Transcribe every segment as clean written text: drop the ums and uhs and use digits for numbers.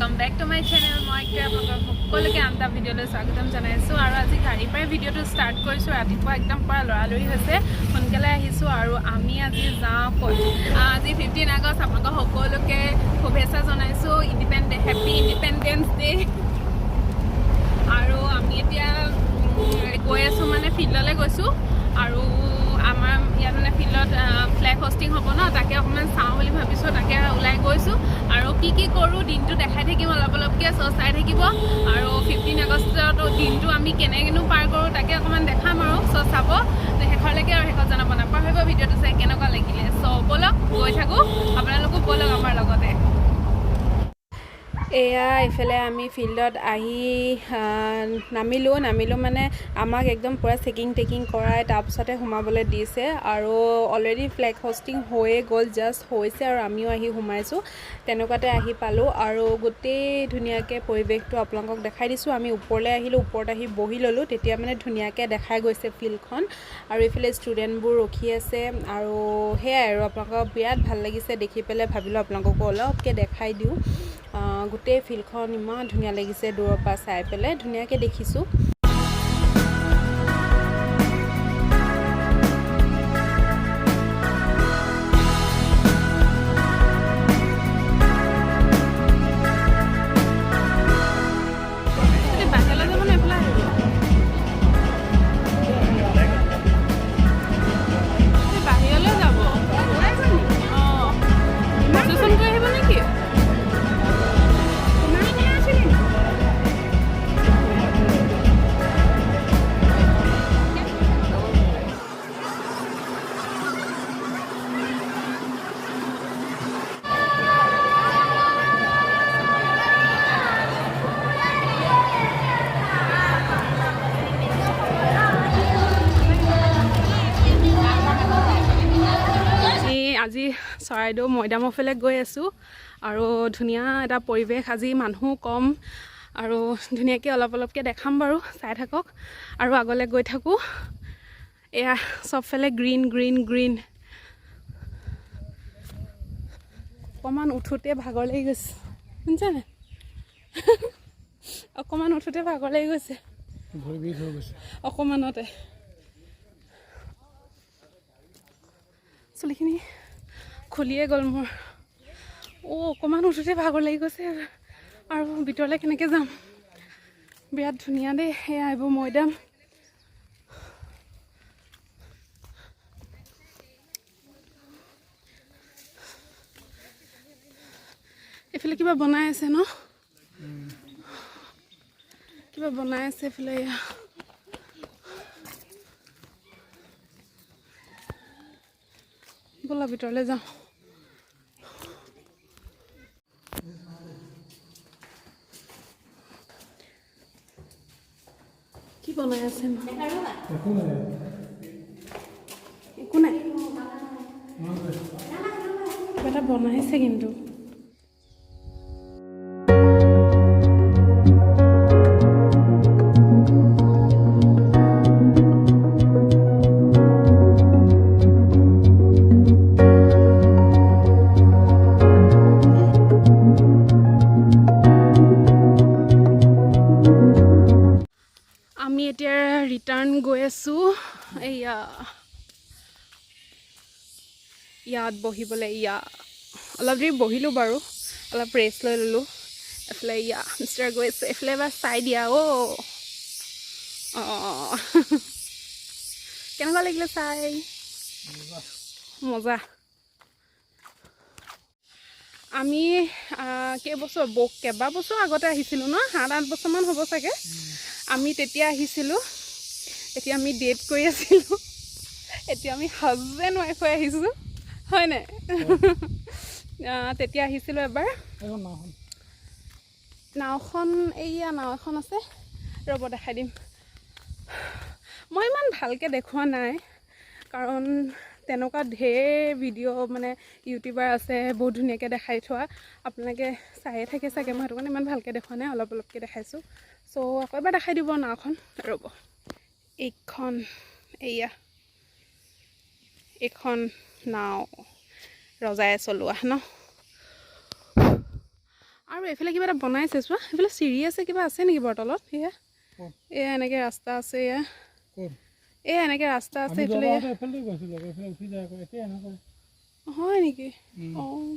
welcome back to my channel मैं সকলোকে আনটা ভিডিঅ'লৈ স্বাগতম জনাইছো আৰু আজি গাড়ীৰ পৰা ভিডিঅ'টো ষ্টাৰ্ট কৰিছো ৰাতিপুৱা একদম পৰা লৰালৰি হৈছে সোনকালে আহিছো আৰু আমি আজি যাওঁ আজি 15 আগষ্ট আপোনালোক সকলোকে শুভেচ্ছা জনাইছো হেপী ইণ্ডিপেণ্ডেন্স ডে আৰু আমি এতিয়া গৈ আছো মানে ফিল্ডলৈ গৈছো আৰু আমাৰ ইয়াত মানে ফিল্ডত ফ্লেগ হোষ্টিং হ'ব ন তাকে অকণমান চাওঁ বুলি ভাবিছোঁ তাকে ওলাই গৈছোঁ আৰু কি কৰোঁ দিনটো দেখাই থাকিম অলপকৈ চাই থাকিব আৰু 15 আগষ্টত দিনটো আমি কেনেকৈনো পাৰ কৰোঁ তাকে অকণমান দেখাম আৰু চাব শেষলৈকে আৰু শেষত জনাব নাপাহৰিব ভিডিঅ'টো চাই কেনেকুৱা লাগিলে ব'লক গৈ থাকোঁ আপোনালোকো ব'লক আমাৰ লগতে এয়া ইফালে আমি ফিল্ডত আহি নামিলোঁ মানে আমাক একদম পূৰা চেকিং কৰাই তাৰপিছতে সোমাবলৈ দিছে আৰু অলৰেডি ফ্লেগ হোষ্টিং হৈয়ে গ'ল জাষ্ট হৈছে আৰু আমিও আহি সোমাইছোঁ তেনেকুৱাতে আহি পালোঁ আৰু গোটেই ধুনীয়াকৈ পৰিৱেশটো আপোনালোকক দেখাই দিছোঁ আমি ওপৰলৈ আহিলোঁ ওপৰত আহি বহি ল'লোঁ তেতিয়া মানে ধুনীয়াকৈ দেখাই গৈছে ফিল্ডখন আৰু এইফালে ষ্টুডেণ্টবোৰ ৰখি আছে আৰু সেয়াই আৰু আপোনালোকক বিৰাট ভাল লাগিছে দেখি পেলাই ভাবিলোঁ আপোনালোককো অলপকৈ দেখাই দিওঁ গোটেই ফিল্ডখন ইমান ধুনীয়া লাগিছে দূৰৰ পৰা চাই পেলাই ধুনীয়াকৈ দেখিছোঁ আজি চৰাইদেউ মৈদামৰ ফালে গৈ আছোঁ আৰু ধুনীয়া এটা পৰিৱেশ আজি মানুহ কম আৰু ধুনীয়াকৈ অলপকৈ দেখাম বাৰু চাই থাকক আৰু আগলৈ গৈ থাকোঁ এয়া চবফালে গ্ৰীণ অকণমান উঠোঁতে ভাগৰ লাগি গৈছে শুনিছানে অকণমান উঠোঁতে ভাগৰ লাগি গৈছে অকণমানতে চুলিখিনি খুলিয়ে গ'ল মোৰ অকণমান উঠোঁতে ভাগৰ লাগি গৈছে আৰু ভিতৰলৈ কেনেকৈ যাম বিৰাট ধুনীয়া দেই সেয়া এইবোৰ মৈদাম এইফালে কিবা বনাই আছে ন কিবা বনাই আছে এইফালে এয়া ব'লা ভিতৰলৈ যাওঁ কি বনাই আছে একো নাই কিবা এটা বনাইছে কিন্তু আমি এতিয়া ৰিটাৰ্ণ গৈ আছোঁ ইয়াত বহিবলৈ অলপ দেৰি বহিলোঁ বাৰু অলপ ৰেষ্ট লৈ ল'লোঁ এফালে মিষ্টাৰ গৈ আছে এফালে এবাৰ চাই দিয়া কেনেকুৱা লাগিলে চাই মজা আমি কেইবাবছৰ আগতে আহিছিলোঁ ন 7-8 বছৰমান হ'ব চাগে আমি তেতিয়া আহিছিলোঁ এতিয়া আমি ডেট কৰি আছিলোঁ এতিয়া আমি হাজবেণ্ড ৱাইফ হৈ আহিছোঁ হয় নাই তেতিয়া আহিছিলোঁ এবাৰ নাওখন নাও এখন আছে ৰ'ব দেখাই দিম মই ইমান ভালকৈ দেখুওৱা নাই কাৰণ তেনেকুৱা ঢেৰ ভিডিঅ' মানে ইউটিউবাৰ আছে বহুত ধুনীয়াকৈ দেখাই থোৱা আপোনালোকে চায়ে থাকে চাগে মই সেইটো কাৰণে ইমান ভালকৈ দেখুওৱা নাই অলপকৈ দেখাইছোঁ চ' আকৌ এবাৰ দেখাই দিব নাওখন ৰ'ব এইখন নাও ৰজাই চলোৱা ন আৰু এফালে কিবা এটা বনাইছে চোৱা এফালে চিৰি আছে কিবা আছে নেকি বটলত এয়া এয়া এনেকৈ ৰাস্তা আছে এয়া এয়া এনেকৈ ৰাস্তা আছে এফালে হয় নেকি অঁ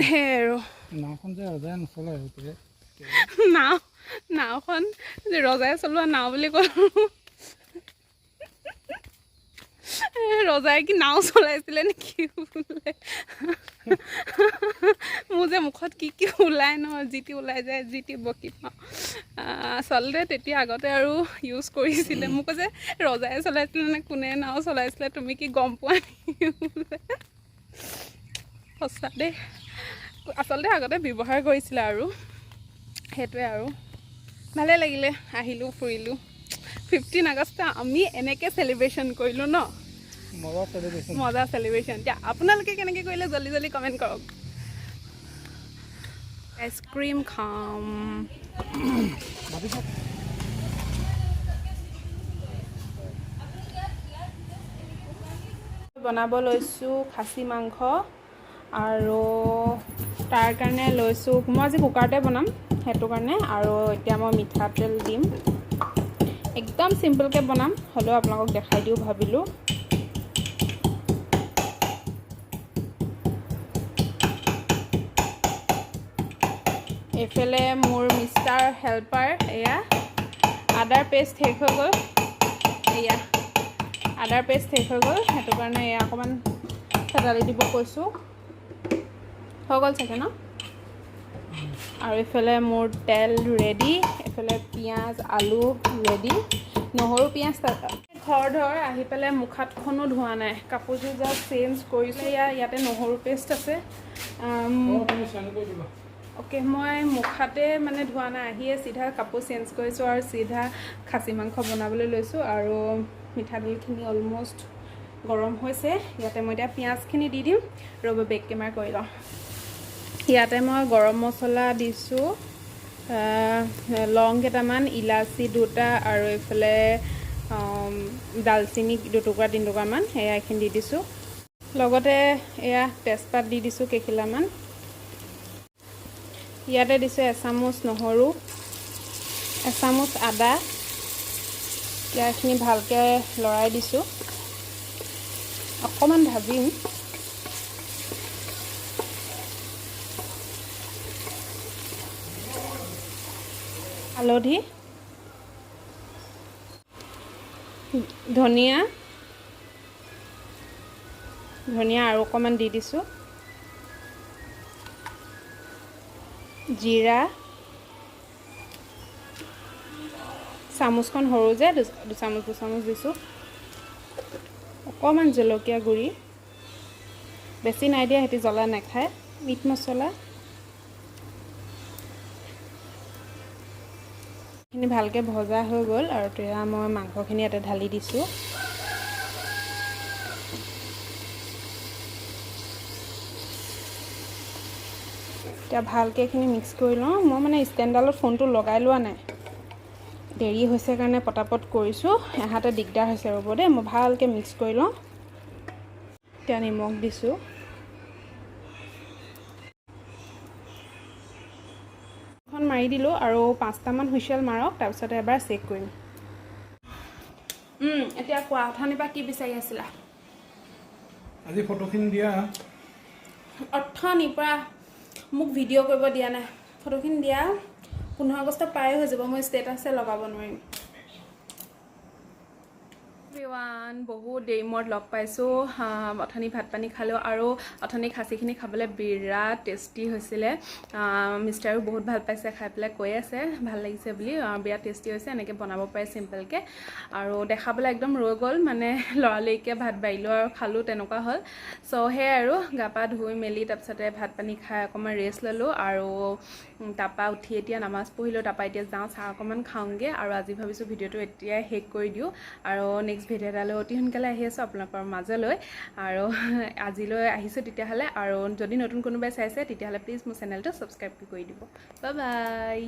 সেই আৰু নাওখন যে ৰজাই নচলে নাওখন ৰজাই চলোৱা নাও বুলি ক'লোঁ ৰজাই কি নাও চলাইছিলে নেকি বোলে মোৰ যে মুখত কি ওলাই নহয় যি টি ওলাই যায় যি টি বকি পাওঁ আচলতে তেতিয়া আগতে আৰু ইউজ কৰিছিলে মোক কৈছে ৰজাই চলাইছিলে নে কোনে নাও চলাইছিলে তুমি কি গম পোৱা নেকি বোলে সঁচা দেই আচলতে আগতে ব্যৱহাৰ কৰিছিলে আৰু সেইটোৱে আৰু ভালে লাগিলে আহিলোঁ ফুৰিলোঁ 15 আগষ্ট আমি এনেকৈ চেলিব্ৰেশ্যন কৰিলোঁ ন মজা চেলিব্ৰেশ্যন এতিয়া আপোনালোকে কেনেকৈ কৰিলে জল্দি জল্দি কমেণ্ট কৰক আইচক্ৰীম খাম বনাব লৈছোঁ খাচী মাংস আৰু তাৰ কাৰণে লৈছোঁ মই আজি কুকাৰতে বনাম সেইটো কাৰণে আৰু এতিয়া মই মিঠাতেল দিম একদম চিম্পলকৈ বনাম হ'লেও আপোনালোকক দেখাই দিওঁ ভাবিলোঁ এইফালে মোৰ মিষ্টাৰ হেল্পাৰ এয়া আদাৰ পেষ্ট শেষ হৈ গ'ল এয়া আদাৰ পেষ্ট শেষ হৈ গ'ল সেইটো কাৰণে এয়া অকণমান থেতালি দিব কৈছোঁ হৈ গ'ল চাগে ন আৰু এইফালে মোৰ তেল ৰেডি এইফালে পিঁয়াজ আলু ৰেডি নহৰু পিঁয়াজ ঘৰ ধৰ আহি পেলাই মুখ হাতখনো ধোৱা নাই কাপোৰযোৰ জাষ্ট চেঞ্জ কৰিছোঁ ইয়াতে নহৰু পেষ্ট আছে অ'কে মই মুখ হাতে মানে ধোৱা নাই আহিয়ে চিধা কাপোৰ চেঞ্জ কৰিছোঁ আৰু চিধা খাচী মাংস বনাবলৈ লৈছোঁ আৰু মিঠাতেলখিনি অলমষ্ট গৰম হৈছে ইয়াতে মই এতিয়া পিঁয়াজখিনি দি দিম ৰ'ব বেক কেমেৰা কৰি লওঁ ইয়াতে মই গৰম মছলা দিছোঁ লং কেইটামান ইলাচি দুটা আৰু এইফালে দালচিনি দুটুকুৰা তিনিটুকুৰামান এয়া এইখিনি দি দিছোঁ লগতে এয়া তেজপাত দি দিছোঁ কেইখিলামান ইয়াতে দিছোঁ এচামুচ নহৰু এচামুচ আদা ইয়াৰখিনি ভালকৈ লৰাই দিছোঁ অকণমান ভাজিম হালধি ধনিয়া আৰু অকণমান দি দিছোঁ জিৰা চামুচখন সৰু যে দুচামুচ দিছোঁ অকণমান জলকীয়া গুড়ি বেছি নাই দিয়া সিহঁতি জ্বলা নাখায় মিট মছলা এইখিনি ভালকৈ ভজা হৈ গ'ল আৰু এতিয়া মই মাংসখিনি ইয়াতে ঢালি দিছোঁ এতিয়া ভালকৈ এইখিনি মিক্স কৰি লওঁ মই মানে ষ্টেণ্ডডালত ফোনটো লগাই লোৱা নাই দেৰি হৈছে কাৰণে পটাপট কৰিছোঁ এহাতে দিগদাৰ হৈছে ৰ'ব দেই মই ভালকৈ মিক্স কৰি লওঁ এতিয়া নিমখ দিছোঁ এখন মাৰি দিলোঁ আৰু 5টামান হুইচেল মাৰক তাৰপিছতে এবাৰ চেক কৰিম এতিয়া কোৱা অথনিৰ পৰা কি বিচাৰি আছিলা আজি ফটোখিনি দিয়া অথনিৰ পৰা মোক ভিডিঅ' কৰিব দিয়া নাই ফটোখিনি দিয়া 15 আগষ্ট পায়ে হৈ যাব মই ষ্টেটাছে লগাব নোৱাৰিম এভৰিৱান বহুত দেৰি মূৰত লগ পাইছোঁ অথনি ভাত পানী খালোঁ আৰু অথনি খাচীখিনি খাবলৈ বিৰাট টেষ্টি হৈছিলে মিষ্টাৰো বহুত ভাল পাইছে খাই পেলাই কৈ আছে ভাল লাগিছে বুলি বিৰাট টেষ্টি হৈছে এনেকৈ বনাব পাৰে চিম্পলকৈ আৰু দেখাবলৈ একদম ৰৈ গ'ল মানে লৰালৰিকৈ ভাত বাঢ়িলোঁ আৰু খালোঁ তেনেকুৱা হ'ল চ' সেয়াই আৰু গা পা ধুই মেলি তাৰপিছতে ভাত পানী খাই অকণমান ৰেষ্ট ল'লোঁ আৰু তাৰপৰা উঠি এতিয়া নামাজ পঢ়িলোঁ তাৰপৰা এতিয়া যাওঁ চাহ অকণমান খাওঁগৈ আৰু আজি ভাবিছোঁ ভিডিঅ'টো এতিয়াই শেষ কৰি দিওঁ আৰু নেক্সট ভিডিঅ' এটালৈ অতি সোনকালে আহি আছোঁ আপোনালোকৰ মাজলৈ আৰু আজিলৈ আহিছোঁ তেতিয়াহ'লে আৰু যদি নতুন কোনোবাই চাইছে তেতিয়াহ'লে প্লিজ মোৰ চেনেলটো ছাবস্ক্ৰাইব কৰি দিব বাই বাই